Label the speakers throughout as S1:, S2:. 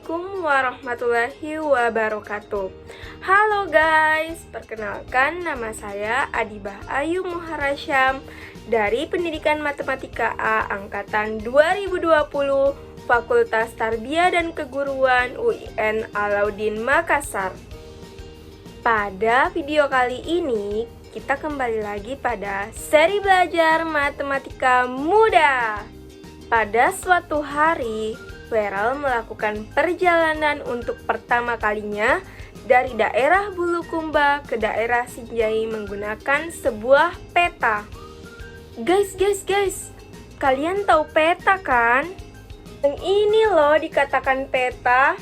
S1: Assalamualaikum warahmatullahi wabarakatuh. Halo guys, perkenalkan nama saya Adibah Ayu Muharasyam dari Pendidikan Matematika A Angkatan 2020 Fakultas Tarbiyah dan Keguruan UIN Alauddin Makassar. Pada video kali ini kita kembali lagi pada seri belajar matematika mudah. Pada suatu hari, Feral melakukan perjalanan untuk pertama kalinya dari daerah Bulukumba ke daerah Sinjai menggunakan sebuah peta. Guys, kalian tahu peta kan? Yang ini loh dikatakan peta.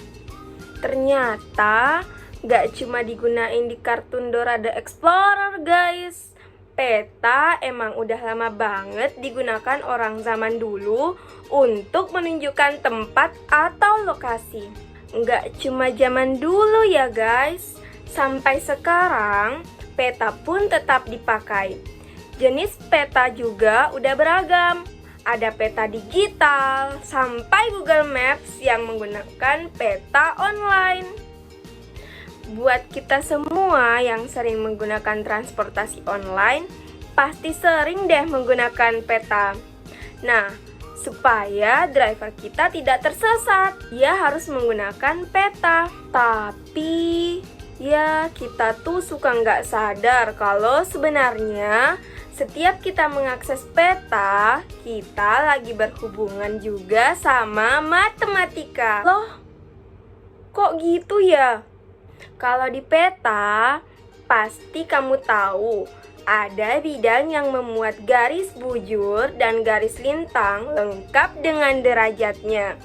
S1: Ternyata gak cuma digunain di kartun Dora the Explorer guys. Peta emang udah lama banget digunakan orang zaman dulu untuk menunjukkan tempat atau lokasi. Nggak cuma zaman dulu ya guys, sampai sekarang peta pun tetap dipakai. Jenis peta juga udah beragam. Ada peta digital, sampai Google Maps yang menggunakan peta online. Buat kita semua yang sering menggunakan transportasi online, pasti sering deh menggunakan peta. Nah, supaya driver kita tidak tersesat, dia harus menggunakan peta. Tapi, ya kita tuh suka nggak sadar kalau sebenarnya setiap kita mengakses peta, kita lagi berhubungan juga sama matematika. Loh, kok gitu ya? Kalau di peta, pasti kamu tahu ada bidang yang memuat garis bujur dan garis lintang lengkap dengan derajatnya.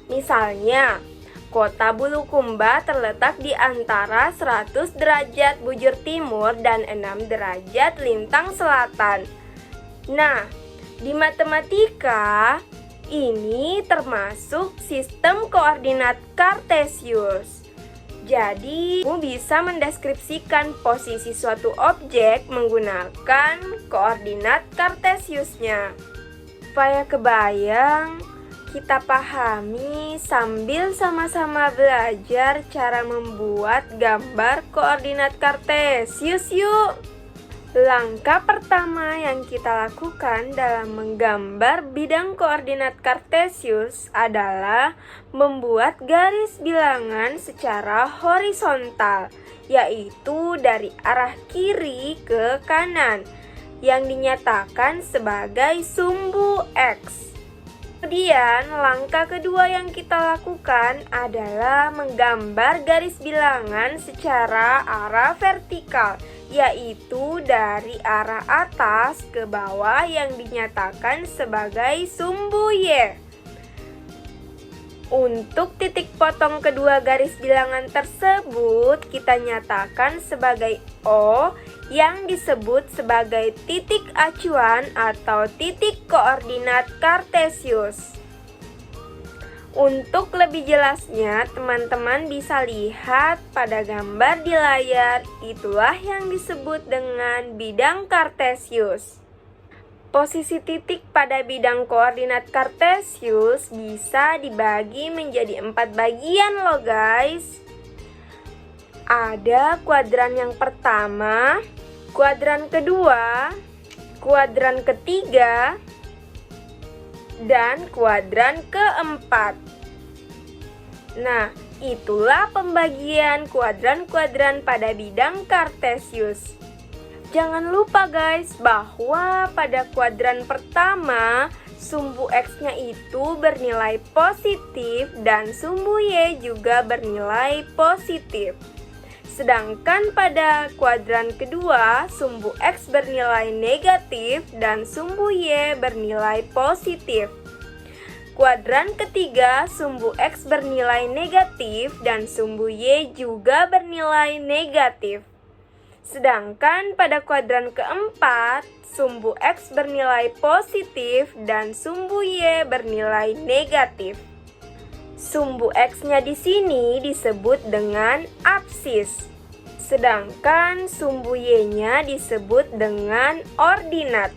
S1: Misalnya, kota Bulukumba terletak di antara 100 derajat bujur timur dan 6 derajat lintang selatan. Nah, di matematika, ini termasuk sistem koordinat Kartesius. Jadi, kamu bisa mendeskripsikan posisi suatu objek menggunakan koordinat Kartesiusnya. Supaya kebayang, kita pahami sambil sama-sama belajar cara membuat gambar koordinat Kartesius yuk. Langkah pertama yang kita lakukan dalam menggambar bidang koordinat Kartesius adalah membuat garis bilangan secara horizontal, yaitu dari arah kiri ke kanan, yang dinyatakan sebagai sumbu X. Kemudian, langkah kedua yang kita lakukan adalah menggambar garis bilangan secara arah vertikal, yaitu dari arah atas ke bawah yang dinyatakan sebagai sumbu Y. Untuk titik potong kedua garis bilangan tersebut kita nyatakan sebagai O yang disebut sebagai titik acuan atau titik koordinat Kartesius. Untuk lebih jelasnya, teman-teman bisa lihat pada gambar di layar. Itulah yang disebut dengan bidang Kartesius. Posisi titik pada bidang koordinat Kartesius bisa dibagi menjadi 4 bagian loh guys. Ada kuadran yang pertama, kuadran kedua, kuadran ketiga, dan kuadran keempat. Nah, itulah pembagian kuadran-kuadran pada bidang Kartesius. Jangan lupa guys, bahwa pada kuadran pertama, sumbu X-nya itu bernilai positif dan sumbu Y juga bernilai positif. Sedangkan pada kuadran kedua, sumbu X bernilai negatif dan sumbu Y bernilai positif. Kuadran ketiga, sumbu X bernilai negatif dan sumbu Y juga bernilai negatif. Sedangkan pada kuadran keempat, sumbu X bernilai positif dan sumbu Y bernilai negatif. Sumbu X-nya di sini disebut dengan absis. Sedangkan sumbu Y-nya disebut dengan ordinat.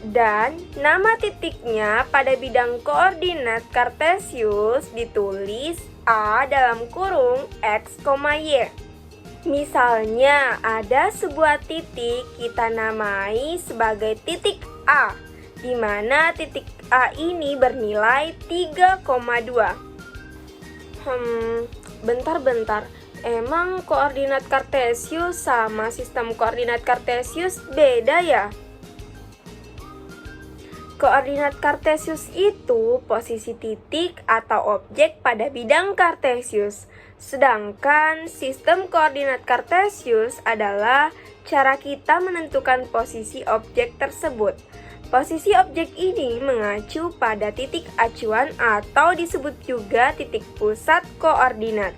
S1: Dan nama titiknya pada bidang koordinat kartesius ditulis A dalam kurung X, Y. Misalnya ada sebuah titik kita namai sebagai titik A, di mana titik A ini bernilai 3,2. Bentar. Emang koordinat kartesius sama sistem koordinat kartesius beda ya? Koordinat kartesius itu posisi titik atau objek pada bidang kartesius. Sedangkan sistem koordinat kartesius adalah cara kita menentukan posisi objek tersebut. Posisi objek ini mengacu pada titik acuan atau disebut juga titik pusat koordinat.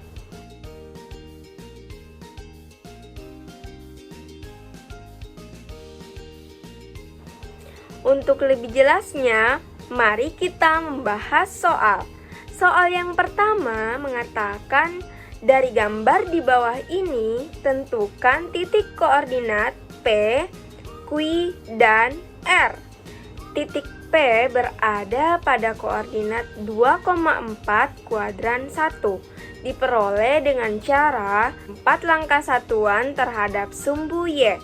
S1: Untuk lebih jelasnya, mari kita membahas soal. Soal yang pertama mengatakan, dari gambar di bawah ini, tentukan titik koordinat P, Q, dan R. Titik P berada pada koordinat 2,4 kuadran 1. Diperoleh dengan cara 4 langkah satuan terhadap sumbu Y,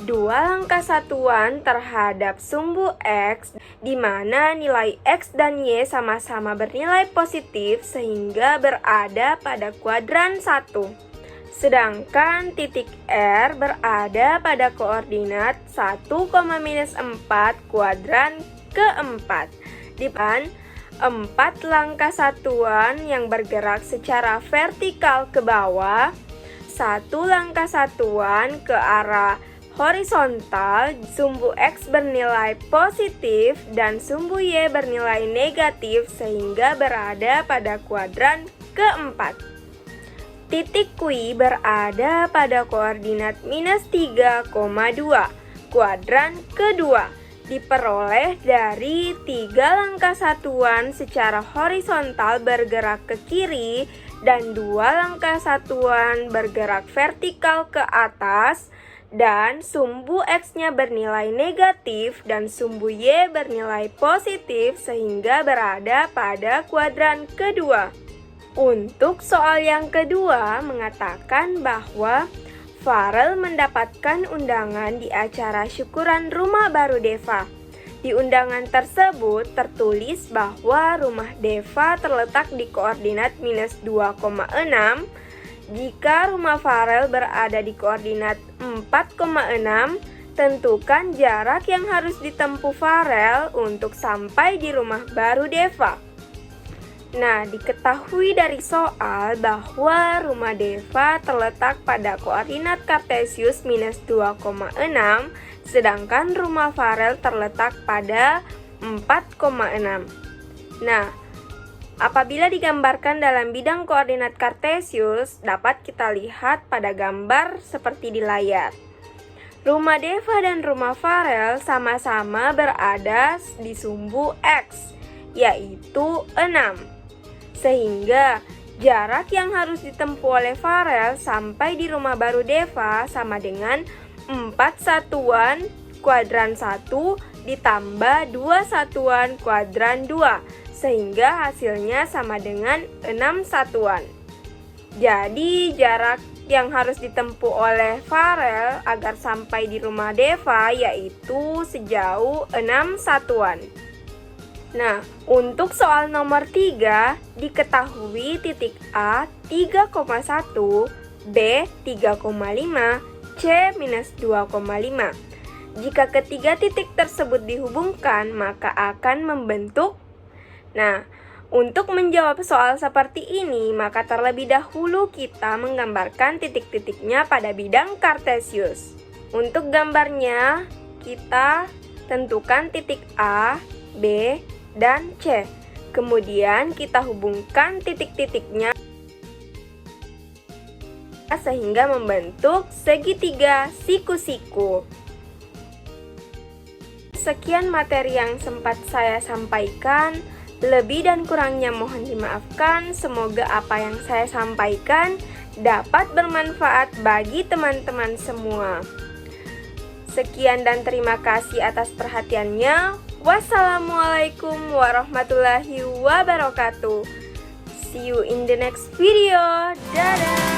S1: 2 langkah satuan terhadap sumbu X, di mana nilai X dan Y sama-sama bernilai positif sehingga berada pada kuadran 1. Sedangkan titik R berada pada koordinat 1,-4 kuadran keempat. Di depan 4 langkah satuan yang bergerak secara vertikal ke bawah, 1 langkah satuan ke arah horizontal, sumbu X bernilai positif dan sumbu Y bernilai negatif sehingga berada pada kuadran keempat. Titik Q berada pada koordinat -3,2, kuadran kedua. Diperoleh dari 3 langkah satuan secara horizontal bergerak ke kiri dan 2 langkah satuan bergerak vertikal ke atas, dan sumbu X-nya bernilai negatif dan sumbu Y bernilai positif sehingga berada pada kuadran kedua. Untuk soal yang kedua mengatakan bahwa Farel mendapatkan undangan di acara syukuran rumah baru Deva. Di undangan tersebut tertulis bahwa rumah Deva terletak di koordinat -2,6. Jika rumah Farel berada di koordinat 4,6, tentukan jarak yang harus ditempuh Farel untuk sampai di rumah baru Deva. Nah, diketahui dari soal bahwa rumah Deva terletak pada koordinat kartesius -2,6, sedangkan rumah Farel terletak pada 4,6. Nah, apabila digambarkan dalam bidang koordinat kartesius, dapat kita lihat pada gambar seperti di layar. Rumah Deva dan rumah Farel sama-sama berada di sumbu X, yaitu 6. Sehingga jarak yang harus ditempuh oleh Farel sampai di rumah baru Deva sama dengan 4 satuan kuadran 1 ditambah 2 satuan kuadran 2, sehingga hasilnya sama dengan 6 satuan. Jadi jarak yang harus ditempuh oleh Farel agar sampai di rumah Deva yaitu sejauh 6 satuan. Nah, untuk soal nomor 3, diketahui titik A 3,1, B 3,5, C -2,5. Jika ketiga titik tersebut dihubungkan, maka akan membentuk. Nah, untuk menjawab soal seperti ini, maka terlebih dahulu kita menggambarkan titik-titiknya pada bidang kartesius. Untuk gambarnya, kita tentukan titik A, B, dan C. Kemudian kita hubungkan titik-titiknya sehingga membentuk segitiga siku-siku. Sekian materi yang sempat saya sampaikan. Lebih dan kurangnya mohon dimaafkan. Semoga apa yang saya sampaikan dapat bermanfaat bagi teman-teman semua. Sekian dan terima kasih atas perhatiannya. Wassalamualaikum warahmatullahi wabarakatuh. See you in the next video. Dadah.